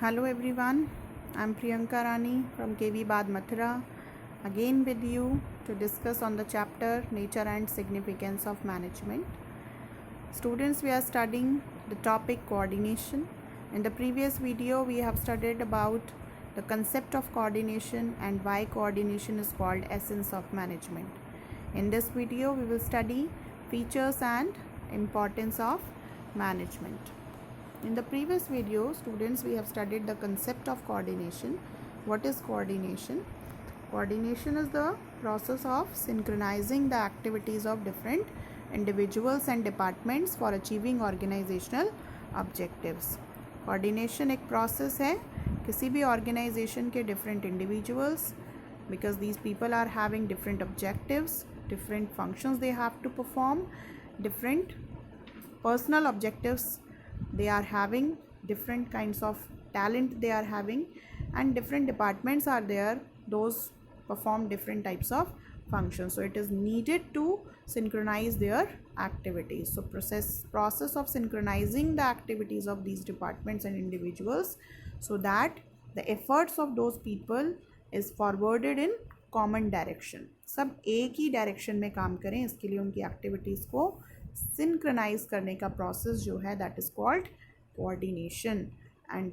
Hello everyone, I'm Priyanka Rani from KV Bad Mathura, again with you to discuss on the chapter Nature and Significance of Management. Students, we are studying the topic coordination. In the previous video, we have studied about the concept of coordination and why coordination is called essence of management. In this video, we will study features and importance of management. In the previous video, students, we have studied the concept of coordination. What is coordination? Coordination is the process of synchronizing the activities of different individuals and departments for achieving organizational objectives. Coordination एक process है किसी भी organization के different individuals, because these people are having different objectives, different functions they have to perform, different personal objectives they are having, different kinds of talent they are having, and different departments are there, those perform different types of functions. So it is needed to synchronize their activities. So process of synchronizing the activities of these departments and individuals so that the efforts of those people is forwarded in common direction, सब एक ही direction में काम करें, इसके लिए उनकी activities को synchronise करने का प्रोसेस जो है that is called coordination. And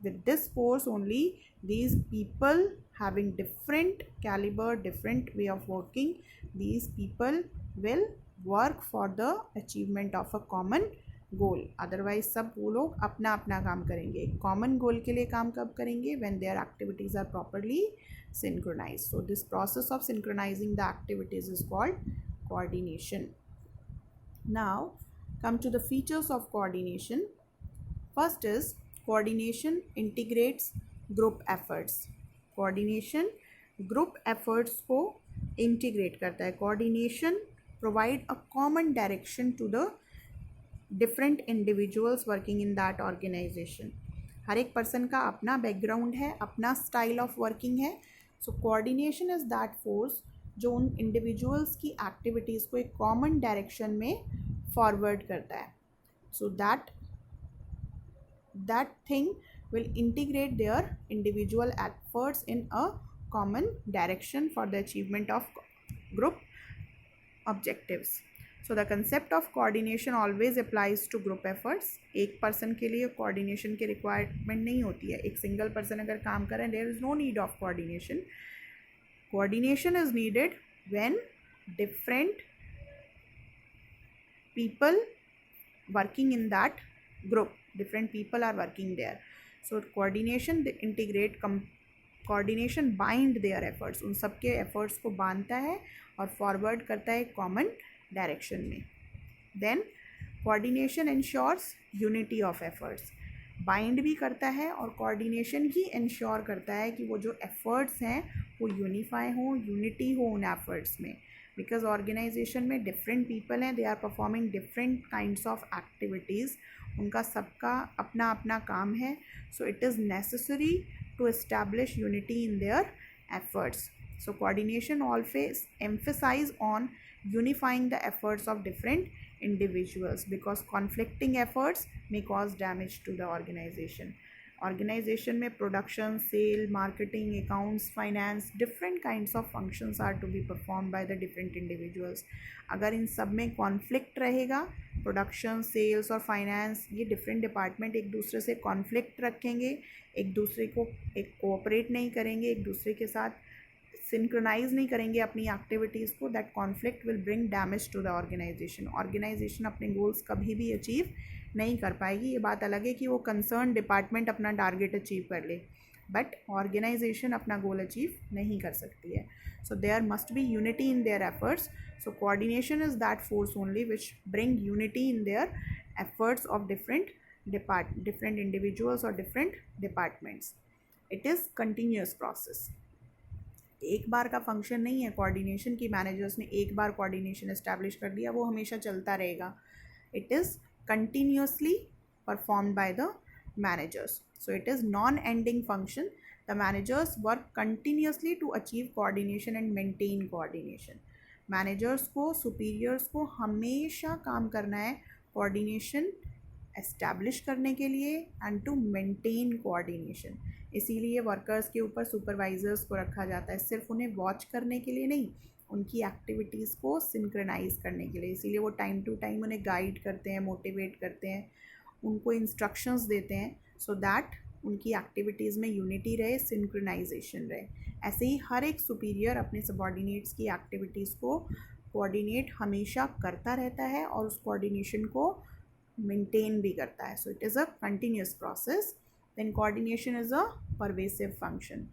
with this force only, these people having different caliber, different way of working, these people will work for the achievement of a common goal. Otherwise सब वो लोग अपना अपना काम करेंगे. Common goal के लिए काम कब करेंगे? when their activities are properly synchronized. So this process of synchronizing the activities is called coordination. Now come to the features of coordination. First is coordination integrates group efforts. coordination group efforts को integrate करता है. coordination provide a common direction to the different individuals working in that organization. हर एक person का अपना background है, अपना style of working है. सो coordination is that force जो उन इंडिविजुअल्स की एक्टिविटीज़ को एक कॉमन डायरेक्शन में फॉरवर्ड करता है. सो that thing will integrate their individual efforts in a common direction for the achievement of group objectives. So the concept of coordination always applies to group efforts. एक person के लिए coordination की requirement नहीं होती है. एक सिंगल पर्सन अगर काम कर रहे हैं, there is no need of coordination. Coordination is needed when different people working in that group, different people are working there. So coordination coordination bind their efforts, उन सबके efforts को बांधता है और forward करता है common direction में. Then coordination ensures unity of efforts. bind भी करता है और coordination ही ensure करता है कि वो जो efforts हैं वो unify हो, unity हो उन efforts में. because organization में different people हैं, they are performing different kinds of activities, उनका सबका अपना अपना काम है. so it is necessary to establish unity in their efforts. So coordination always emphasize on unifying the efforts of different individuals, because conflicting efforts may cause damage to the organization. Organization में production, sale, marketing, accounts, finance, different kinds of functions are to be performed by the different individuals. अगर इन सब में conflict रहेगा, production, sales और finance, ये different department एक दूसरे से conflict रखेंगे, एक दूसरे को एक cooperate नहीं करेंगे, एक दूसरे के साथ सिंक्रोनाइज नहीं करेंगे अपनी एक्टिविटीज़ को, that conflict will bring damage to the organisation. Organisation अपने गोल्स कभी भी अचीव नहीं कर पाएगी. ये बात अलग है कि वो कंसर्न डिपार्टमेंट अपना टारगेट अचीव कर ले, बट ऑर्गेनाइजेशन अपना गोल अचीव नहीं कर सकती है. So there must be unity in their efforts. So coordination is that force only which bring unity in their efforts of different individuals or different departments. It is continuous process. एक बार का function नहीं है coordination की. Managers ने एक बार coordination establish कर दिया, वो हमेशा चलता रहेगा. It is continuously performed by the managers. So it is non ending function. The managers work continuously to achieve coordination and maintain coordination. Managers को, सुपीरियर्स को हमेशा काम करना है कोऑर्डिनेशन एस्टैब्लिश करने के लिए एंड टू मेंटेन कोऑर्डिनेशन। इसीलिए वर्कर्स के ऊपर सुपरवाइजर्स को रखा जाता है, सिर्फ उन्हें वॉच करने के लिए नहीं, उनकी एक्टिविटीज़ को सिंक्रनाइज करने के लिए। इसीलिए वो टाइम टू टाइम उन्हें गाइड करते हैं, मोटिवेट करते हैं, उनको इंस्ट्रक्शंस देते हैं सो दैट उनकी एक्टिविटीज़ में यूनिटी रहे, सिंक्रनाइजेशन रहे। ऐसे ही हर एक सुपीरियर अपने सबॉर्डिनेट्स की एक्टिविटीज़ को कोऑर्डिनेट हमेशा करता रहता है और उस कोऑर्डिनेशन को मेंटेन भी करता है। So it is a continuous process. Then coordination is a pervasive function.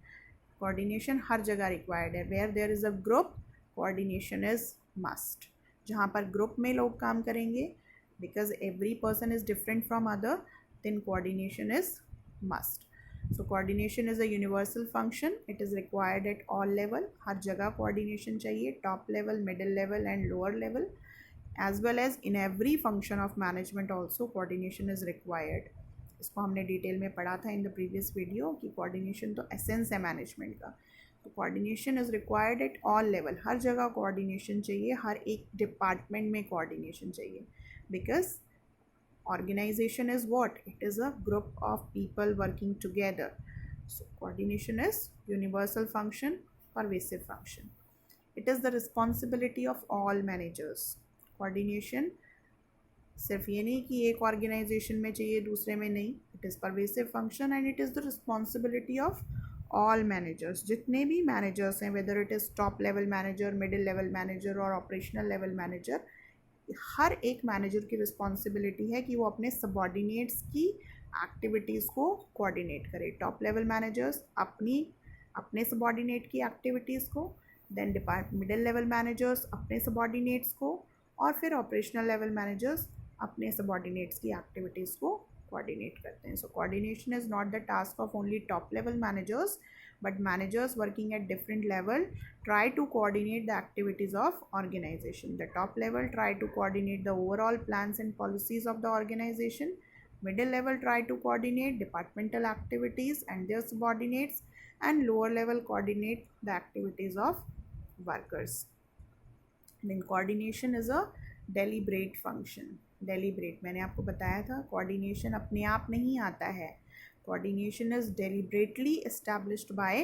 Coordination हर जगह रिक्वायर्ड है। Where there is a group, coordination is must. जहाँ पर ग्रुप में लोग काम करेंगे, because every person is different from other, then coordination is must. So coordination is a universal function. It is required at all level. हर जगह coordination चाहिए, top level, middle level and lower level, as well as in every function of management also coordination is required. इसको हमने detail में पढ़ा था in the previous video कि coordination तो essence है management का। तो coordination is required at all level. हर जगह coordination चाहिए, हर एक department में coordination चाहिए, because organization is what? It is a group of people working together. So coordination is universal function, pervasive function. It is the responsibility of all managers. Coordination सिर्फ ये नहीं कि एक ऑर्गेनाइजेशन में चाहिए दूसरे में नहीं, it is pervasive function and it is the responsibility of all managers. जितने भी मैनेजर्स हैं, whether it is top level manager, middle level manager और ऑपरेशनल लेवल मैनेजर, हर एक मैनेजर की रिस्पॉन्सिबिलिटी है कि वो अपने सबॉर्डिनेट्स की एक्टिविटीज़ को कोऑर्डिनेट करे। टॉप लेवल मैनेजर्स अपने सबॉर्डिनेट की एक्टिविटीज़ को, देन मिडिल लेवल मैनेजर्स अपने सबॉर्डिनेट्स को, और फिर ऑपरेशनल लेवल मैनेजर्स अपने सबॉर्डिनेट्स की एक्टिविटीज़ को कोऑर्डिनेट करते हैं। सो coordination is not the task of only top level managers, but managers working at different level try to coordinate the activities of organization. The top level try to coordinate the overall plans and policies of the organization. Middle level try to coordinate departmental activities and their subordinates, and lower level coordinate the activities of workers. Then coordination is a deliberate function. Deliberate मैंने आपको बताया था, coordination अपने आप नहीं आता है। Coordination is deliberately established by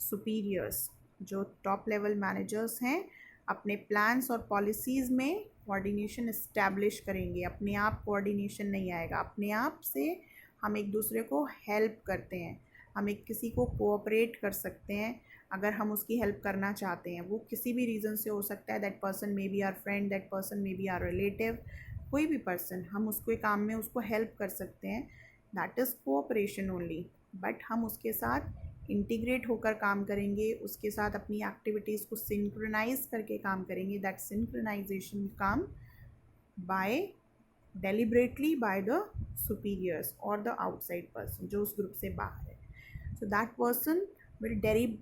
superiors. जो टॉप लेवल मैनेजर्स हैं अपने प्लान्स और पॉलिसीज़ में कोऑर्डिनेशन इस्टेब्लिश करेंगे। अपने आप कोऑर्डिनेशन नहीं आएगा। अपने आप से हम एक दूसरे को हेल्प करते हैं, हम एक किसी को कोऑपरेट कर सकते हैं अगर हम उसकी हेल्प करना चाहते हैं। वो किसी भी रीज़न से हो सकता है, that person may be our friend, that person may be our relative, कोई भी पर्सन, हम उसके काम में उसको हेल्प कर सकते हैं। That is cooperation only. But हम उसके साथ इंटीग्रेट होकर काम करेंगे, उसके साथ अपनी एक्टिविटीज़ को सिंक्रोनाइज करके काम करेंगे। दैट सिंक्रोनाइजेशन काम by deliberately by the superiors और द आउटसाइड पर्सन जो उस ग्रुप से बाहर है। So that person will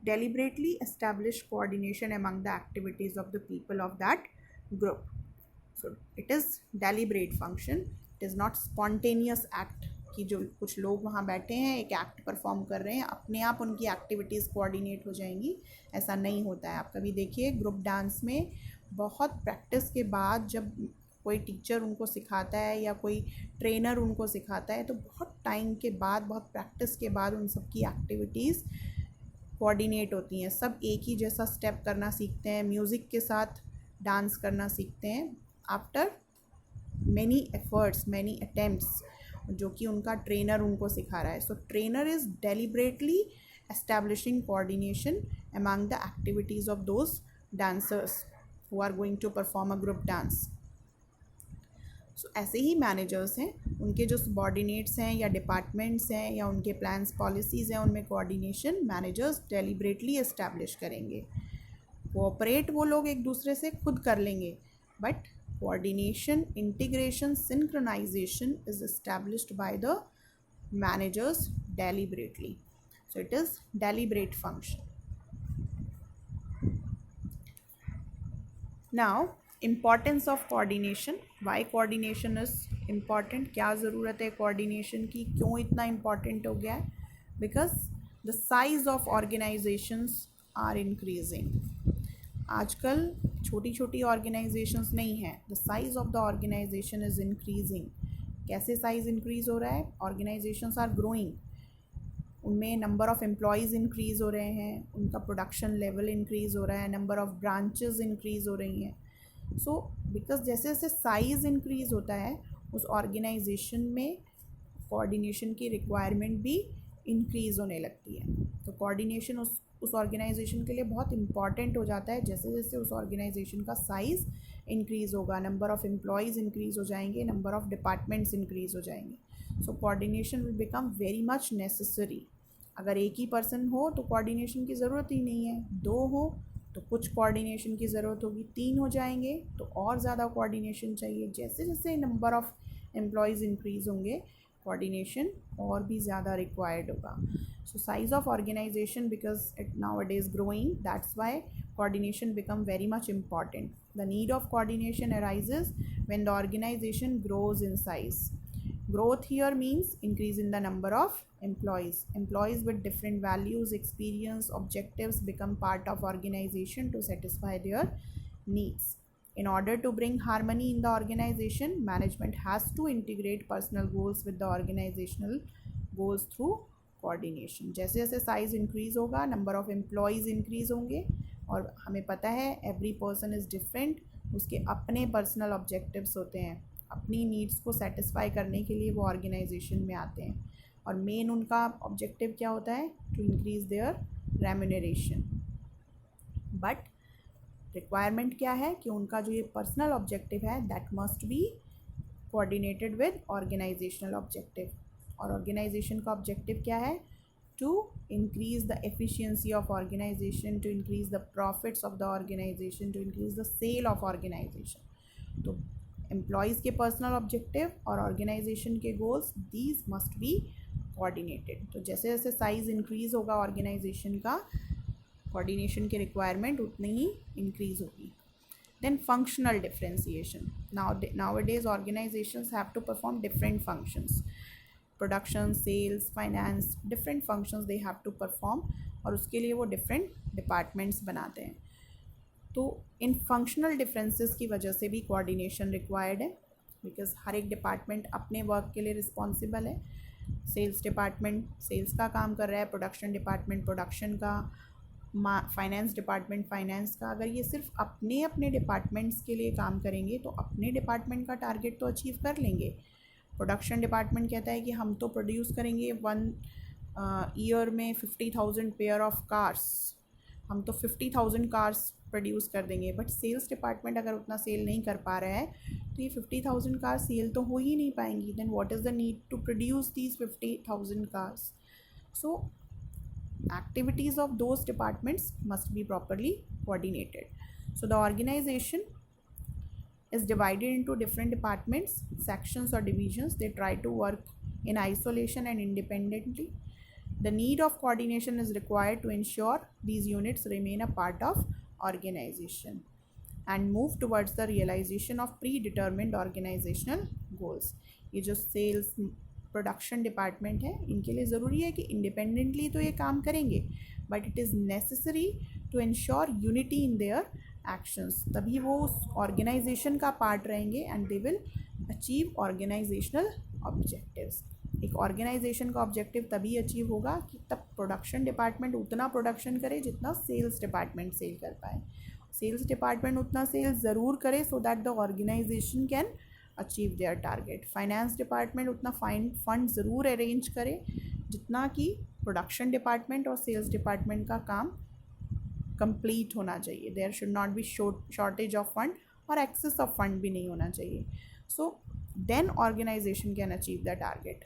deliberately establish coordination among the activities of the people of that group. So it is deliberate function. It is not spontaneous act कि जो कुछ लोग वहाँ बैठे हैं एक एक्ट परफॉर्म कर रहे हैं, अपने आप उनकी एक्टिविटीज़ कोऑर्डिनेट हो जाएंगी, ऐसा नहीं होता है। आप कभी देखिए ग्रुप डांस में बहुत प्रैक्टिस के बाद जब कोई टीचर उनको सिखाता है या कोई ट्रेनर उनको सिखाता है, तो बहुत टाइम के बाद, बहुत प्रैक्टिस के बाद उन सब की एक्टिविटीज़ कोऑर्डिनेट होती हैं। सब एक ही जैसा स्टेप करना सीखते हैं, म्यूज़िक के साथ डांस करना सीखते हैं after many efforts, many attempts, जो कि उनका ट्रेनर उनको सिखा रहा है। So trainer is deliberately establishing coordination among the activities of those dancers who are going to perform a group dance. So ऐसे ही मैनेजर्स हैं, उनके जो सबॉर्डिनेट्स हैं या डिपार्टमेंट्स हैं या उनके प्लान्स पॉलिसीज़ हैं, उनमें कोऑर्डिनेशन मैनेजर्स डेलिबरेटली एस्टैब्लिश करेंगे। कोऑपरेट वो लोग एक दूसरे से खुद कर लेंगे, but coordination, integration, synchronisation is established by the managers deliberately. So it is deliberate function. Now importance of coordination, why coordination is important, क्या ज़रूरत है कोऑर्डिनेशन की, क्यों इतना इम्पॉर्टेंट हो गया है? Because the size of organisations are increasing. आजकल छोटी छोटी ऑर्गेनाइजेशंस नहीं हैं, the size of the organisation is increasing. कैसे साइज इंक्रीज हो रहा है? ऑर्गेनाइजेशंस आर ग्रोइंग, उनमें नंबर ऑफ़ एम्प्लॉयज़ इंक्रीज़ हो रहे हैं, उनका प्रोडक्शन लेवल इंक्रीज़ हो रहा है, नंबर ऑफ़ ब्रांचेस इंक्रीज़ हो रही हैं। सो बिकॉज जैसे जैसे साइज़ इंक्रीज़ होता है उस ऑर्गेनाइजेशन में कोऑर्डिनेशन की रिक्वायरमेंट भी इंक्रीज़ होने लगती है। तो कोऑर्डिनेशन उस ऑर्गेनाइजेशन के लिए बहुत इंपॉर्टेंट हो जाता है। जैसे जैसे उस ऑर्गेनाइजेशन का साइज़ इंक्रीज़ होगा, नंबर ऑफ़ एम्प्लॉयज़ इंक्रीज़ हो जाएंगे, नंबर ऑफ़ डिपार्टमेंट्स इंक्रीज़ हो जाएंगे। So coordination will become very much necessary. अगर एक ही पर्सन हो तो कोऑर्डिनेशन की ज़रूरत ही नहीं है, दो हो तो कुछ कोऑर्डिनेशन की ज़रूरत होगी, तीन हो जाएंगे तो और ज़्यादा कोऑर्डिनेशन चाहिए। जैसे जैसे नंबर ऑफ़ एम्प्लॉयज़ इंक्रीज़ होंगे कोऑर्डिनेशन और भी ज़्यादा रिक्वायर्ड होगा। So size of organisation because it now it is growing, that's why coordination become very much important. The need of coordination arises when the organization grows in size. Growth here means increase in the number of employees. Employees with different values, experience, objectives become part of organization to satisfy their needs. In order to bring harmony in the organization, management has to integrate personal goals with the organizational goals through coordination. जैसे जैसे size increase होगा, number of employees increase होंगे, और हमें पता है every person is different, उसके अपने पर्सनल ऑब्जेक्टिव्स होते हैं, अपनी नीड्स को सेटिस्फाई करने के लिए वो ऑर्गेनाइजेशन में आते हैं। और मेन उनका ऑब्जेक्टिव क्या होता है? To increase their remuneration. But requirement क्या है कि उनका जो ये पर्सनल ऑब्जेक्टिव है that must be coordinated with organisational objective. और ऑर्गेनाइजेशन का ऑब्जेक्टिव क्या है? To increase the efficiency of organization, to increase the profits of the organization, to increase the sale of organization. तो employees के personal objective और organization के goals, these must be coordinated. तो जैसे जैसे size increase होगा organization का, coordination की requirement उतनी ही increase होगी. Then functional differentiation. Nowadays organizations have to perform different functions. Production, sales, finance, different functions they have to perform, और उसके लिए वो डिफरेंट डिपार्टमेंट्स बनाते हैं। तो इन फंक्शनल डिफरेंसेस की वजह से भी कोऑर्डिनेशन रिक्वायर्ड है, बिकॉज हर एक डिपार्टमेंट अपने वर्क के लिए रिस्पॉन्सिबल है। सेल्स डिपार्टमेंट सेल्स का काम कर रहा है, प्रोडक्शन डिपार्टमेंट प्रोडक्शन का, फाइनेंस डिपार्टमेंट फाइनेंस का। अगर ये सिर्फ अपने अपने डिपार्टमेंट्स के लिए काम करेंगे तो अपने डिपार्टमेंट का टारगेट तो अचीव कर लेंगे। प्रोडक्शन डिपार्टमेंट कहता है कि हम तो प्रोड्यूस करेंगे 1 ईयर में 50,000 पेयर ऑफ कार्स, हम तो 50,000 कार्स प्रोड्यूस कर देंगे। बट सेल्स डिपार्टमेंट अगर उतना सेल नहीं कर पा रहा है तो ये 50,000 कार्स सेल तो हो ही नहीं पाएंगी। Then what is the need to produce these 50,000 cars? So activities of those departments must be properly coordinated. So the organization is divided into different departments, sections or divisions. They try to work in isolation and independently. The need of coordination is required to ensure these units remain a part of organization and move towards the realization of predetermined organizational goals. ये जो sales production department है इनके लिए ज़रूरी है कि independently तो ये काम करेंगे, but it is necessary to ensure unity in their actions, तभी वो उस ऑर्गेनाइजेशन का पार्ट रहेंगे and they will achieve organisational objectives. एक ऑर्गेनाइजेशन का ऑब्जेक्टिव तभी अचीव होगा कि तब प्रोडक्शन डिपार्टमेंट उतना प्रोडक्शन करे जितना सेल्स डिपार्टमेंट सेल कर पाए, सेल्स डिपार्टमेंट उतना सेल्स ज़रूर करे so that the organisation can achieve their target. Finance department उतना फंड ज़रूर अरेंज करे जितना कि प्रोडक्शन डिपार्टमेंट और सेल्स डिपार्टमेंट का काम कंप्लीट होना चाहिए। There should not be shortage of fund और एक्सेस ऑफ फंड भी नहीं होना चाहिए। So then organisation can achieve the target.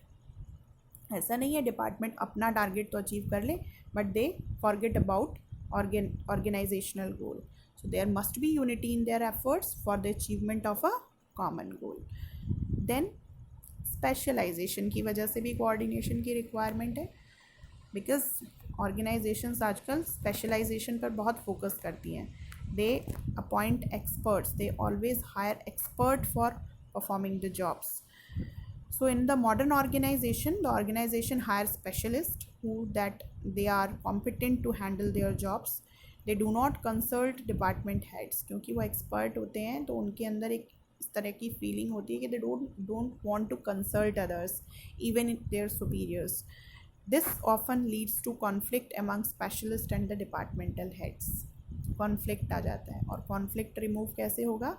ऐसा नहीं है डिपार्टमेंट अपना टारगेट तो अचीव कर ले but they forget about organisational goal. So there must be unity in their efforts for the achievement of a common goal. Then specialisation की वजह से भी कोऑर्डिनेशन की रिक्वायरमेंट है, बिकॉज ऑर्गेनाइजेशंस आजकल स्पेशलाइजेशन पर बहुत फोकस करती हैं। They appoint experts, they always hire expert for performing the jobs. So in the modern organization, the organization hires specialists who that they are competent to handle their jobs. They do not consult department heads, क्योंकि वो expert होते हैं तो उनके अंदर एक इस तरह की फीलिंग होती है कि they don't want to consult others even in their superiors. This often leads to conflict among specialist and the departmental heads. Conflict आ जाता है, और कॉन्फ्लिक्ट रिमूव कैसे होगा?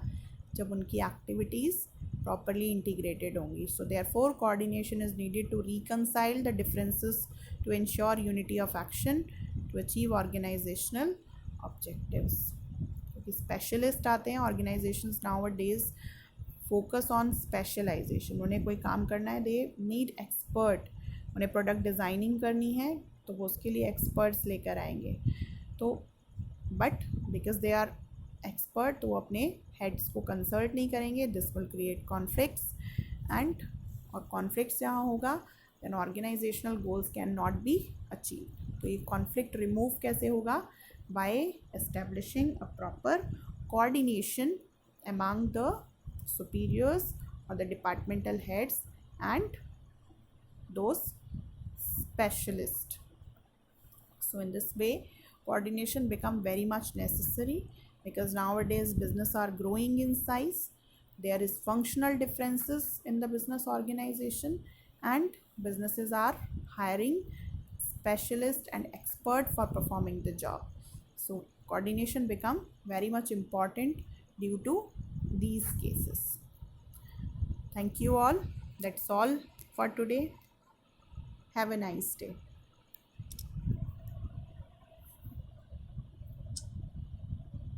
जब उनकी एक्टिविटीज़ properly integrated होंगी. So therefore coordination is needed to reconcile the differences to ensure unity of action to achieve organizational objectives. क्योंकि स्पेशलिस्ट आते हैं organisations nowadays focus on specialization. उन्हें कोई काम करना है, दे नीड एक्सपर्ट. उन्हें प्रोडक्ट डिज़ाइनिंग करनी है तो वो उसके लिए एक्सपर्ट्स लेकर आएंगे. तो but because they are expert तो वो अपने हेड्स को कंसल्ट नहीं करेंगे. This will create conflicts and और कॉन्फ्लिक्ट्स जहाँ होगा then organisational goals can not be achieve. तो ये कॉन्फ्लिक्ट रिमूव कैसे होगा? By establishing a proper coordination among the superiors और the departmental heads and those specialists. So in this way coordination become very much necessary because nowadays business are growing in size. There is functional differences in the business organization and businesses are hiring specialists and expert for performing the job. So coordination become very much important due to these cases. Thank you all. That's all for today. Have a nice day.